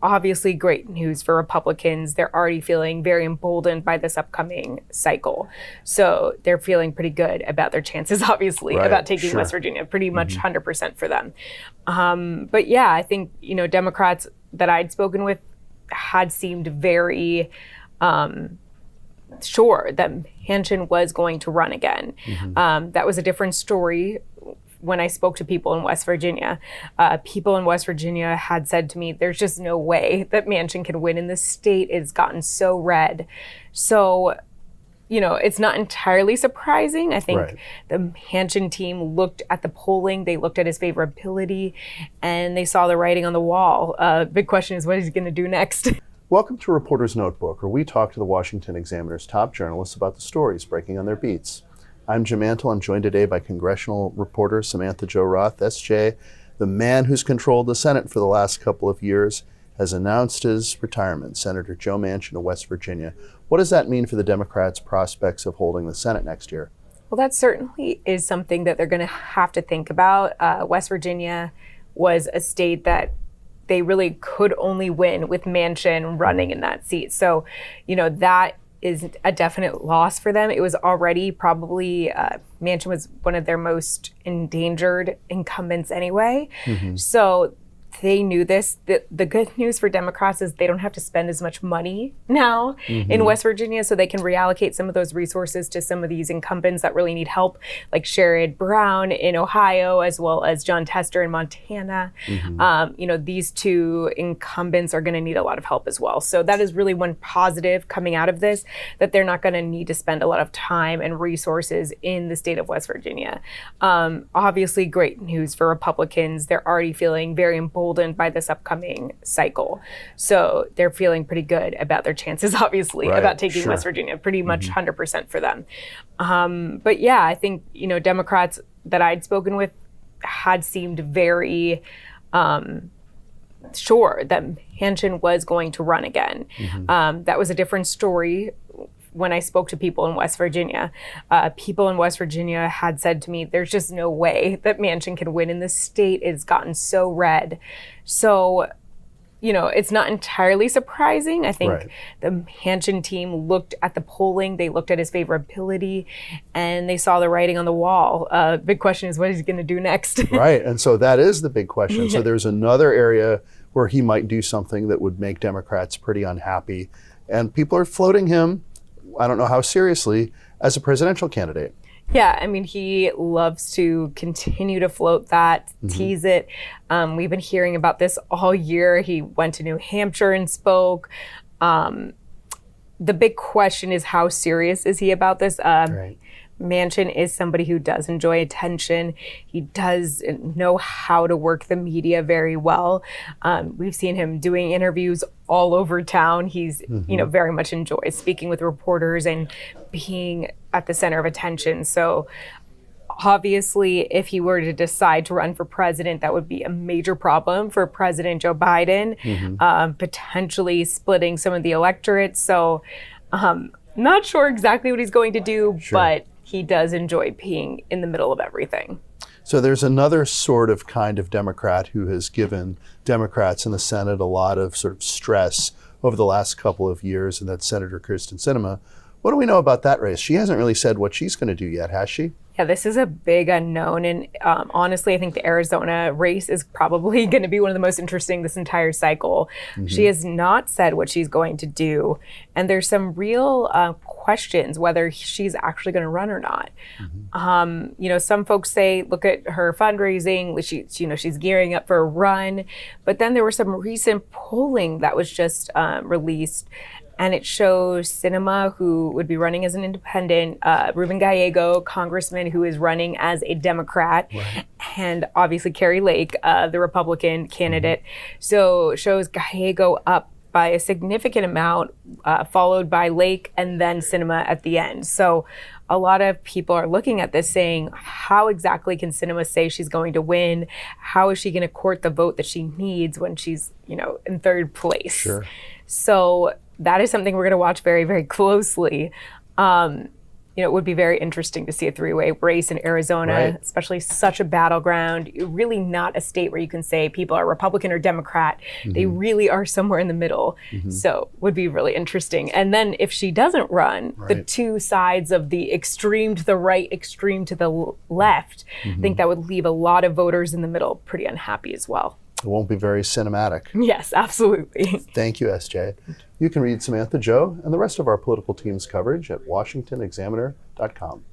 Obviously great news for Republicans. They're already feeling very emboldened by this upcoming cycle. So they're feeling pretty good about their chances, obviously, about taking West Virginia, pretty much 100% for them. But yeah, I think, Democrats that I'd spoken with had seemed very sure that Manchin was going to run again. That was a different story when I spoke to people in West Virginia. People in West Virginia had said to me, there's just no way that Manchin can win, and the state has gotten so red. So, it's not entirely surprising. I think the Manchin team looked at the polling, they looked at his favorability, and they saw the writing on the wall. Big question is, what is he going to do next? Welcome to Reporter's Notebook, where we talk to the Washington Examiner's top journalists about the stories breaking on their beats. I'm Jim Antle. I'm joined today by Congressional reporter Samantha-Jo Roth. SJ, the man who's controlled the Senate for the last couple of years, has announced his retirement. Senator Joe Manchin of West Virginia. What does that mean for the Democrats' prospects of holding the Senate next year? Well, that certainly is something that they're going to have to think about. West Virginia was a state that they really could only win with Manchin running in that seat. So, that is a definite loss for them. It was already probably, Manchin was one of their most endangered incumbents anyway. So they knew this. The good news for Democrats is they don't have to spend as much money now in West Virginia, so they can reallocate some of those resources to some of these incumbents that really need help, like Sherrod Brown in Ohio, as well as John Tester in Montana. These two incumbents are going to need a lot of help as well. So that is really one positive coming out of this, that they're not going to need to spend a lot of time and resources in the state of West Virginia. Obviously great news for Republicans. They're already feeling very emboldened by this upcoming cycle. So they're feeling pretty good about their chances, obviously, about taking West Virginia, pretty much 100% for them. But yeah, I think, Democrats that I'd spoken with had seemed very sure that Manchin was going to run again. That was a different story when I spoke to people in West Virginia. People in West Virginia had said to me, there's just no way that Manchin can win, and the state has gotten so red. So, it's not entirely surprising. I think the Manchin team looked at the polling, they looked at his favorability, and they saw the writing on the wall. Big question is, what is he going to do next? And so that is the big question. So there's another area where he might do something that would make Democrats pretty unhappy, and people are floating him, I don't know how seriously, as a presidential candidate. Yeah, I mean, he loves to continue to float that, tease it. We've been hearing about this all year. He went to New Hampshire and spoke. The big question is, how serious is he about this? Manchin is somebody who does enjoy attention. He does know how to work the media very well. We've seen him doing interviews all over town. He's, very much enjoys speaking with reporters and being at the center of attention. So obviously, if he were to decide to run for president, that would be a major problem for President Joe Biden, potentially splitting some of the electorate. So not sure exactly what he's going to do, but he does enjoy being in the middle of everything. So there's another sort of kind of Democrat who has given Democrats in the Senate a lot of sort of stress over the last couple of years, and that's Senator Kyrsten Sinema. What do we know about that race? She hasn't really said what she's going to do yet, has she? Yeah, this is a big unknown. And honestly, I think the Arizona race is probably going to be one of the most interesting this entire cycle. She has not said what she's going to do. And there's some real questions whether she's actually going to run or not. Some folks say, look at her fundraising. She's gearing up for a run. But then there was some recent polling that was just released. And it shows Sinema, who would be running as an independent, Ruben Gallego, congressman who is running as a Democrat, and obviously Carrie Lake, the Republican candidate. So it shows Gallego up by a significant amount, followed by Lake and then Sinema at the end. So a lot of people are looking at this saying, how exactly can Sinema say she's going to win? How is she going to court the vote that she needs when she's, in third place? So that is something we're going to watch very, very closely. it would be very interesting to see a three-way race in Arizona, Right. especially such a battleground. Really not a state where you can say people are Republican or Democrat. They really are somewhere in the middle. So would be really interesting. And then if she doesn't run, the Right. two sides of the extreme to the right, extreme to the left, I think that would leave a lot of voters in the middle pretty unhappy as well. It won't be very cinematic. Yes, absolutely. Thank you, SJ. You can read Samantha-Jo and the rest of our political team's coverage at washingtonexaminer.com.